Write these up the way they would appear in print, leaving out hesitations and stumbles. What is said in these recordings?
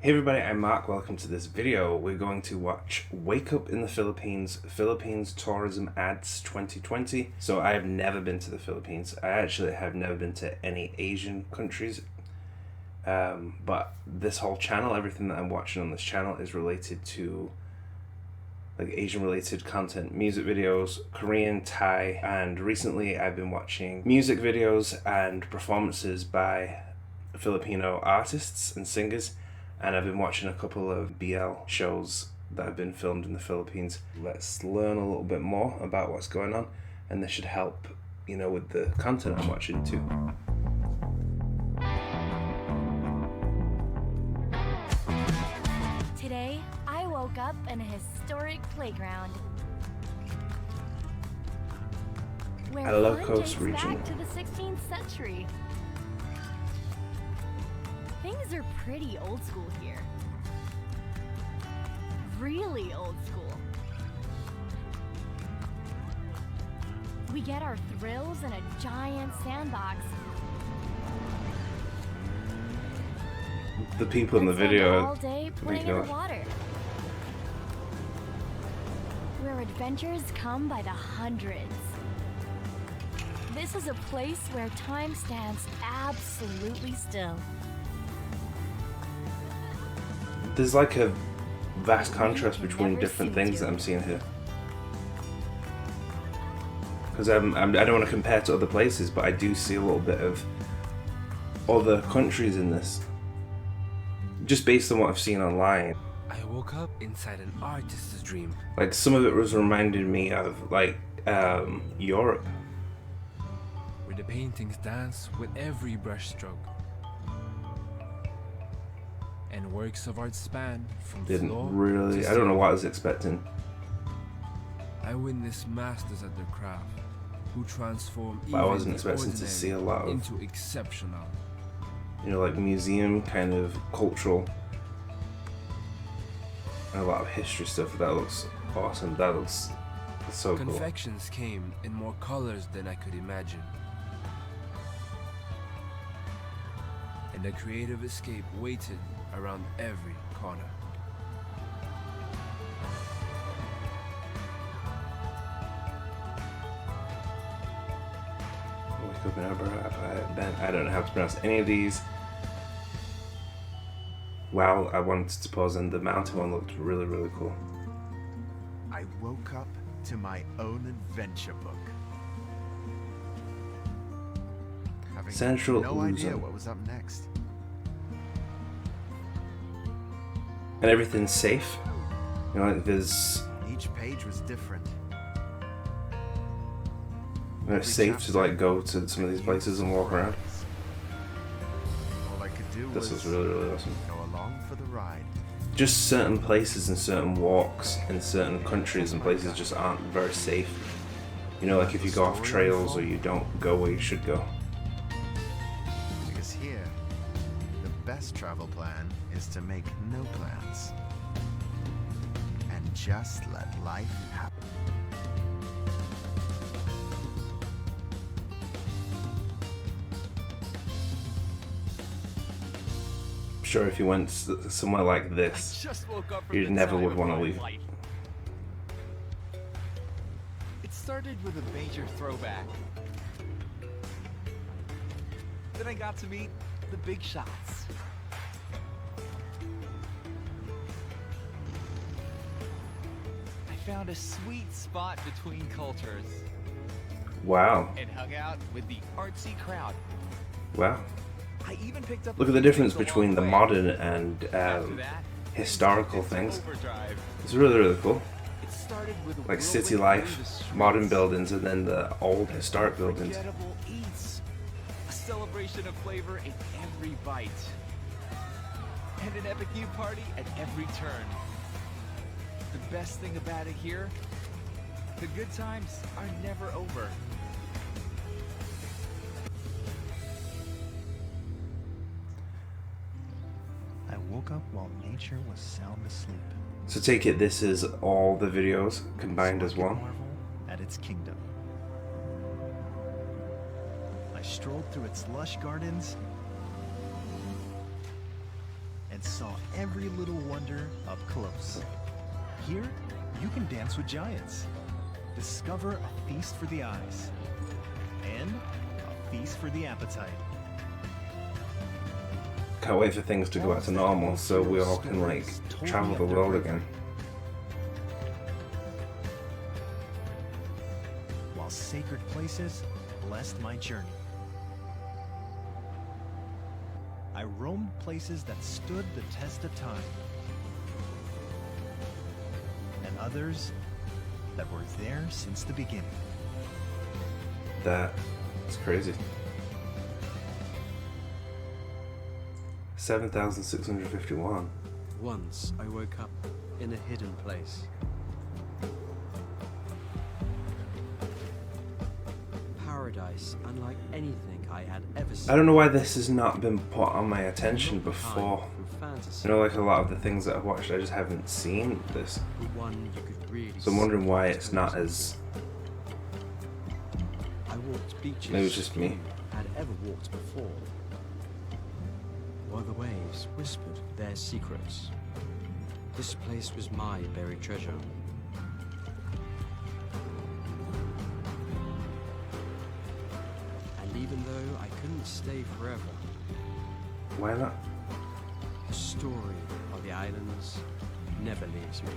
Hey everybody, I'm Mark. Welcome to this video. We're going to watch Wake Up in the Philippines, Philippines Tourism Ads 2020. So I have never been to the Philippines. I actually have never been to any Asian countries. But this whole channel, everything that I'm watching on this channel is related to like Asian related content, music videos, Korean, Thai, and recently I've been watching music videos and performances by Filipino artists and singers. And I've been watching a couple of BL shows that have been filmed in the Philippines. Let's learn a little bit more about what's going on, and this should help, with the content I'm watching too. Today, I woke up in a historic playground. Where Ilocos fun dates region. back to the 16th century. Things are pretty old school here. Really old school. We get our thrills in a giant sandbox. The people in the and spend video all day playing in the ridiculous. water. Where adventures come by the hundreds. This is a place where time stands absolutely still. There's like a vast contrast can between never different see things to. that I'm seeing here. Because I don't want to compare to other places, but I do see a little bit of other countries in this. Just based on what I've seen online. I woke up inside an artist's dream. Like some of it was reminding me of Europe. Where the paintings dance with every brushstroke. And works of art span from Didn't floor really. to I don't know what I ceiling. was expecting. I witnessed masters at their craft who transform But I even wasn't the expecting to ordinary see a lot of, into exceptional. like museum kind of cultural and a lot of history stuff. That looks awesome. That looks so cool. Confections came in more colors than I could imagine. And a creative escape waited around every corner. I don't know how to pronounce any of these. Wow, I wanted to pause, and the mountain one looked really, really cool. I woke up to my own adventure book. Having Central no idea Luzon. what was up next. And everything's safe. Like there's, Each page was different. it's safe to like go to some of these places and walk around. All I could do This was is really, really awesome. go along for the ride. Just certain places and certain walks in certain countries and places just aren't very safe. Like if you go off trails or you don't go where you should go. Because here, the best travel plan is to make no plans. And just let life happen. I'm sure if you went somewhere like this, Just woke up from you the never time would of want to my leave. life. It started with a major throwback. Then I got to meet the big shots. I found a sweet spot between cultures Wow. and hung out with the artsy crowd. Wow. I even picked up Look a at the few difference things between along the way. modern and After that, historical it's things. overdrive. It's really, really cool. It started with a Like whirlwind city through life, the streets. modern buildings, and then the old historic buildings. Unforgettable eats. A celebration of flavor in every bite. And an epic new party at every turn. The best thing about it here, the good times are never over. I woke up while nature was sound asleep. So take it this is all the videos combined So I as could one. marvel at its kingdom. I strolled through its lush gardens and and saw every little wonder up close. Here, you can dance with giants, discover a feast for the eyes, and a feast for the appetite. Can't wait for things to go back to normal so we all can like travel the world again. While sacred places blessed my journey. I roamed places that stood the test of time, and others that were there since the beginning. That's crazy. 7,651. Once I woke up in a hidden place. Paradise unlike anything I had ever seen. I don't know why this has not been put on my attention before. From fantasy, You know, like a lot of the things that I've watched, I just haven't seen this. but one you could really So I'm wondering why see it's not as... I walked beaches Maybe it's just me. few had ever walked before. While the waves whispered their secrets. This place was my buried treasure. And even though I couldn't stay forever, Why not? the story of the islands never leaves me.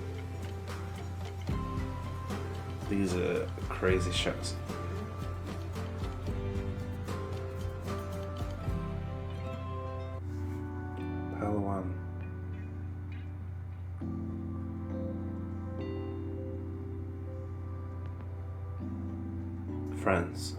These are crazy shots. Palawan. France.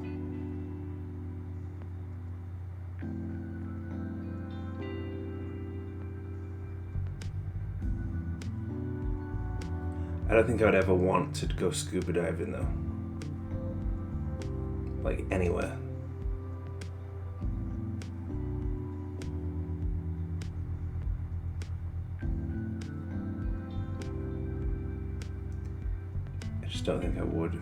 I don't think I would ever want to go scuba diving though. Like anywhere. I just don't think I would.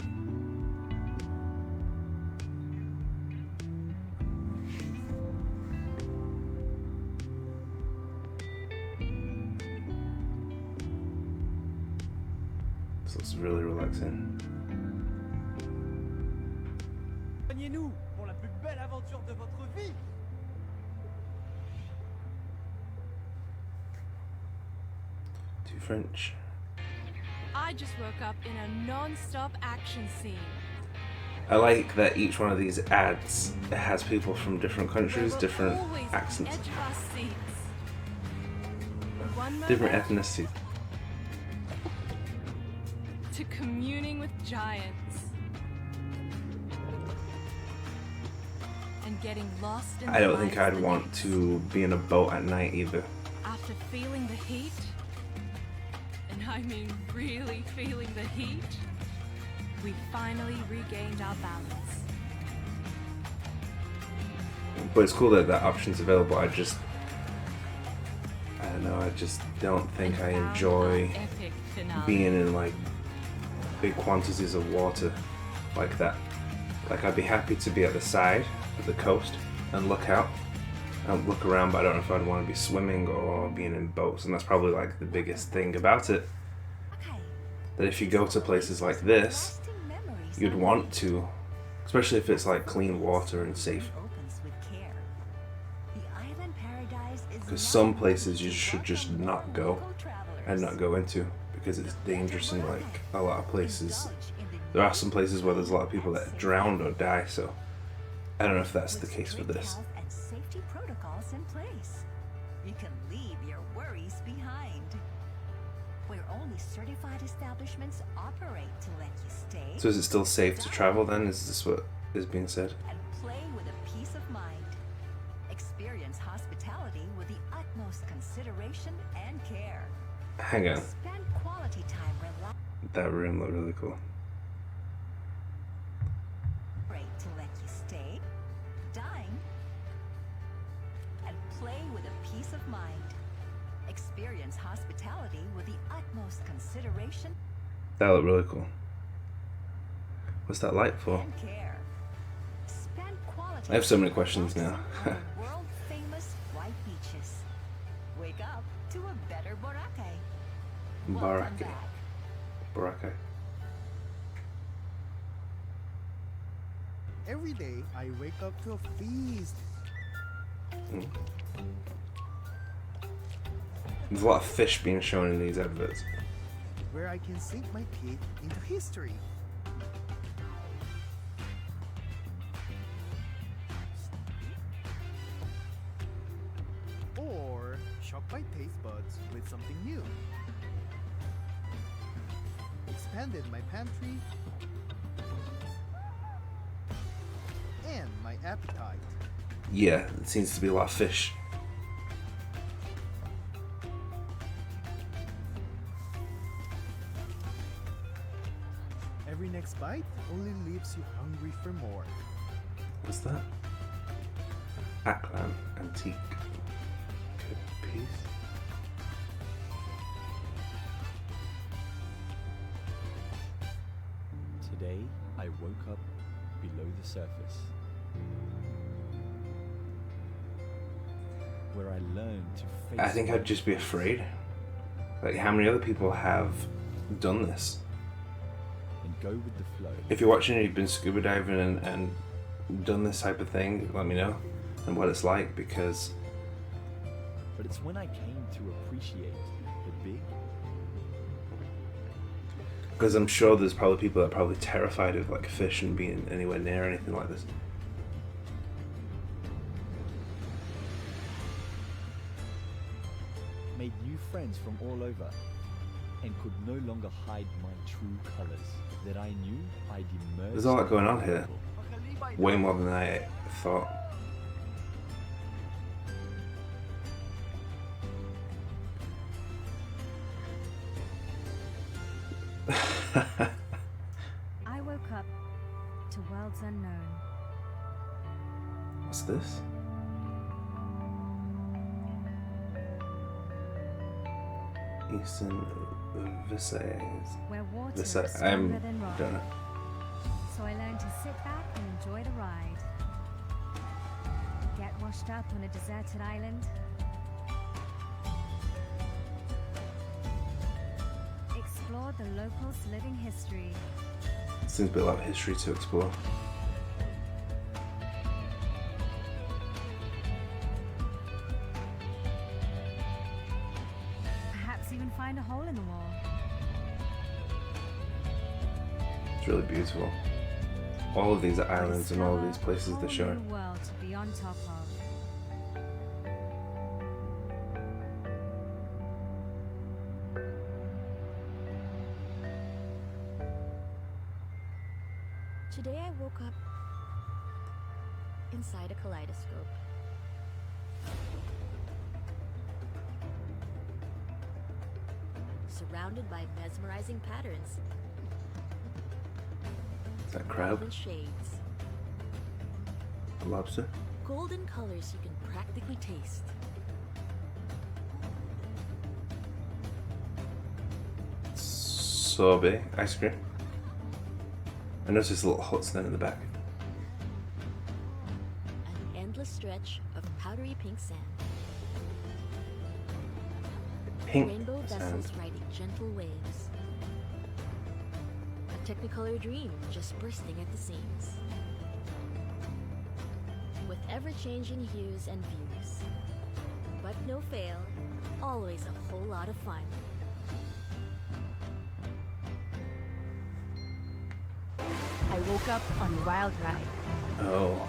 So it's really relaxing. Rejoignez-nous pour la plus belle aventure de votre vie. Too French. I just woke up in a non-stop action scene. I like that each one of these ads has people from different countries, There were different always accents, edge of our seats. From one different moment ethnicities. to communing with giants. And getting lost in I the don't think lights I'd that want night. to be in a boat at night either. After feeling the heat, and I mean really feeling the heat, we finally regained our balance. But it's cool that that option's available. I don't know, I just don't think I And found enjoy our epic finale. being in like big quantities of water like that. Like I'd be happy to be at the side of the coast and look out and look around, but I don't know if I'd want to be swimming or being in boats, and that's probably like the biggest thing about it. That if you go to places like this, you'd want to, especially if it's like clean water and safe. Because some places you should just not go and not go into because it's dangerous in like a lot of places. There are some places where there's a lot of people that drown or die, so I don't know if that's the case for this. And safety protocols in place. You can leave your worries behind. Where only certified establishments operate to let you stay. So is it still safe to travel then? Is this what is being said? And play with a peace of mind. Experience hospitality with the utmost consideration and care. Hang on, Spend quality time relaxing that room looked really cool. to let you stay, dine, and play with a peace of mind. Experience hospitality with the utmost consideration That looked really cool. What's that light for? and care. Spend quality I have so many time questions now. relaxing on the world-famous white beaches. wake up to a better Boracay. Welcome Boracay. back. Boracay. Every day, I wake up to a feast. There's a lot of fish being shown in these adverts. Where I can sink my teeth into history. Or shock my taste buds with something new. Expanded my pantry and my appetite. Yeah, it seems to be a lot of fish. Every next bite only leaves you hungry for more. What's that? Aklan Antique piece. Today, I woke up below the surface, where I learned to face. I think I'd just be afraid. Like, how many other people have done this? And go with the flow. If you're watching and you've been scuba diving and done this type of thing, let me know and what it's like, because But it's when I came to appreciate the big. because I'm sure there's probably people that are probably terrified of like fish and being anywhere near anything like this. Made new friends from all over, and could no longer hide my true colors. That I knew I'd emerge. There's a lot going on here. Way more than I thought. I woke up to worlds unknown. What's this? Eastern Visayas. Where water is Visay. stronger than rock. Don't know. So I learned to sit back and enjoy the ride. Get washed up on a deserted island. Explore the locals' living history. Seems to be a lot of history to explore. Perhaps even find a hole in the wall. It's really beautiful. All of these islands and all of these places they're Whole showing. new world to be on top of. Today I woke up inside a kaleidoscope. Surrounded by mesmerizing patterns. Is that crab? Relevant shades. A lobster? Golden colors you can practically taste. Sorbet ice cream. I noticed this little hut stand in the back. An endless stretch of powdery pink sand. Pink Rainbow vessels sand. riding gentle waves. A Technicolor dream just bursting at the seams. With ever-changing hues and views. But no fail, always a whole lot of fun. I woke up on a wild ride, Oh.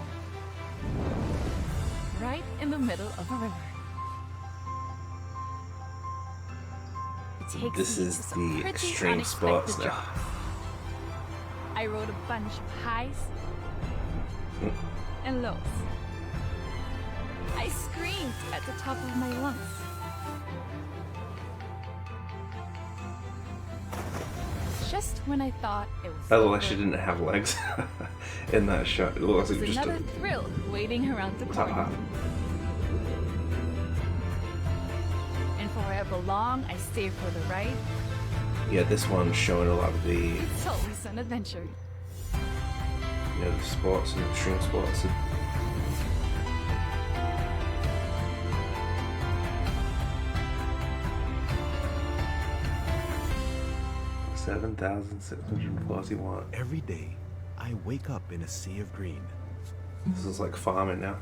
right in the middle of a river. It takes This me is to some the pretty extreme sports unexpected now. drops. I rode a bunch of highs Mm. and lows. I screamed at the top of my lungs. Just when I thought it was That looked like she over, didn't have legs in that shot. It looks like there's just another a thrill waiting around the top corner. half. And for however long I stay for the ride, Yeah, this one's showing a lot of the, it's always an adventure. the sports and extreme sports. 7,641. Every day, I wake up in a sea of green. This is like farming now.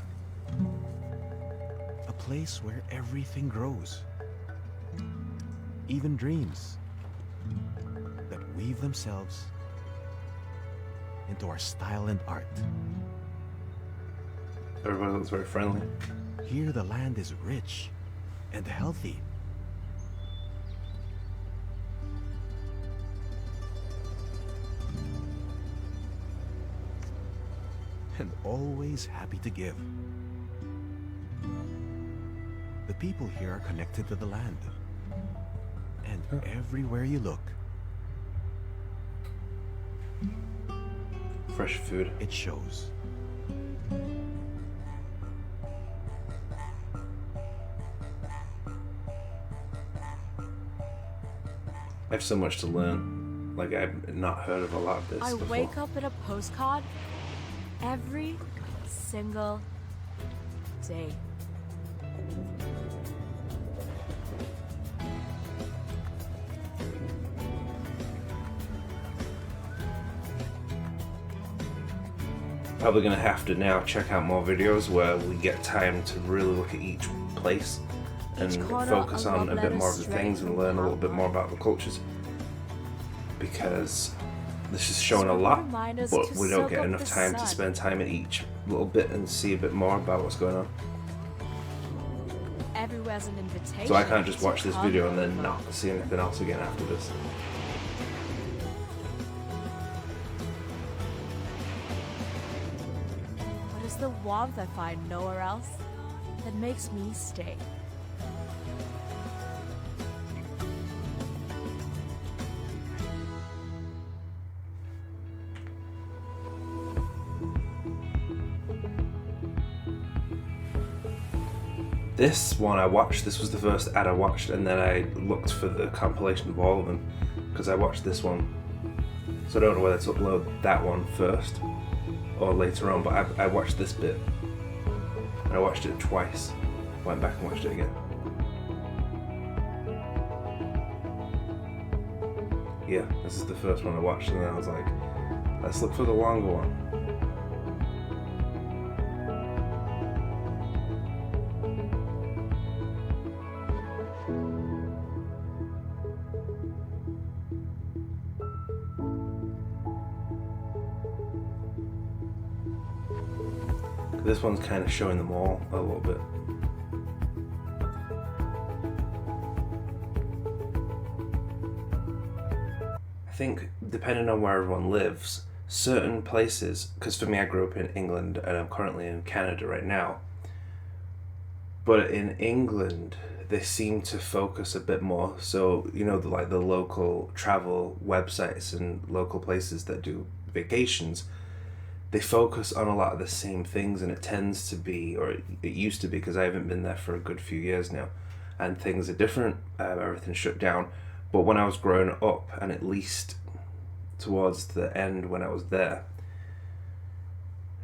A place where everything grows. Even dreams that weave themselves into our style and art. Everybody looks very friendly. Here the land is rich and healthy. And always happy to give. The people here are connected to the land. And everywhere you look, fresh food. It shows. I have so much to learn. Like, I've not heard of a lot of this I before. wake up in a postcard every single day. Probably gonna have to now check out more videos where we get time to really look at each place and focus on a bit more of the things and learn a little bit more about the cultures, because this is showing a lot, but we don't get enough time to spend time at each little bit and see a bit more about what's going on. Everywhere's an invitation. So I can't just watch this video and then not see anything else again after this. What is the warmth I find nowhere else that makes me stay? This one I watched, this was the first ad I watched, and then I looked for the compilation of all of them, because I watched this one. So I don't know whether to upload that one first or later on, but I watched this bit. And I watched it twice. Went back and watched it again. Yeah, this is the first one I watched, and then I was like, let's look for the longer one. This one's kind of showing them all a little bit. I think depending on where everyone lives, certain places, because for me I grew up in England and I'm currently in Canada right now, but in England they seem to focus a bit more. So, you know, like the local travel websites and local places that do vacations, they focus on a lot of the same things, and it tends to be, or it used to be, because I haven't been there for a good few years now, and things are different, everything's shut down. But when I was growing up, and at least towards the end when I was there,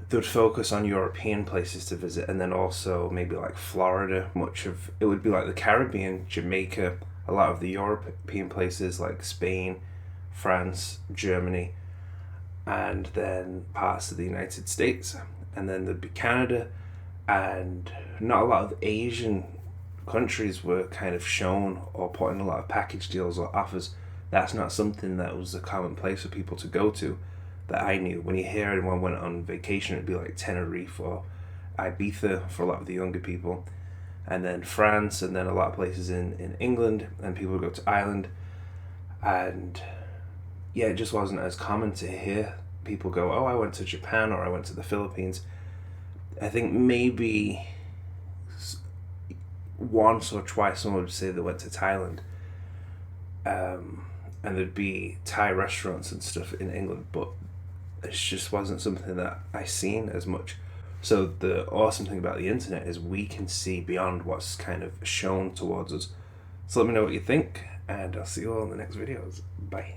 they would focus on European places to visit, and then also maybe like Florida. Much of it would be like the Caribbean, Jamaica, a lot of the European places like Spain, France, Germany, and then parts of the United States, and then there'd be Canada, and not a lot of Asian countries were kind of shown or put in a lot of package deals or offers. That's not something that was a common place for people to go to that I knew. When you hear anyone went on vacation, it'd be like Tenerife or Ibiza for a lot of the younger people, and then France, and then a lot of places in England, and people would go to Ireland. And yeah, it just wasn't as common to hear people go, oh, I went to Japan or I went to the Philippines. I think maybe once or twice someone would say they went to Thailand. And there'd be Thai restaurants and stuff in England, but it just wasn't something that I seen as much. So the awesome thing about the internet is we can see beyond what's kind of shown towards us. So let me know what you think, and I'll see you all in the next videos. Bye.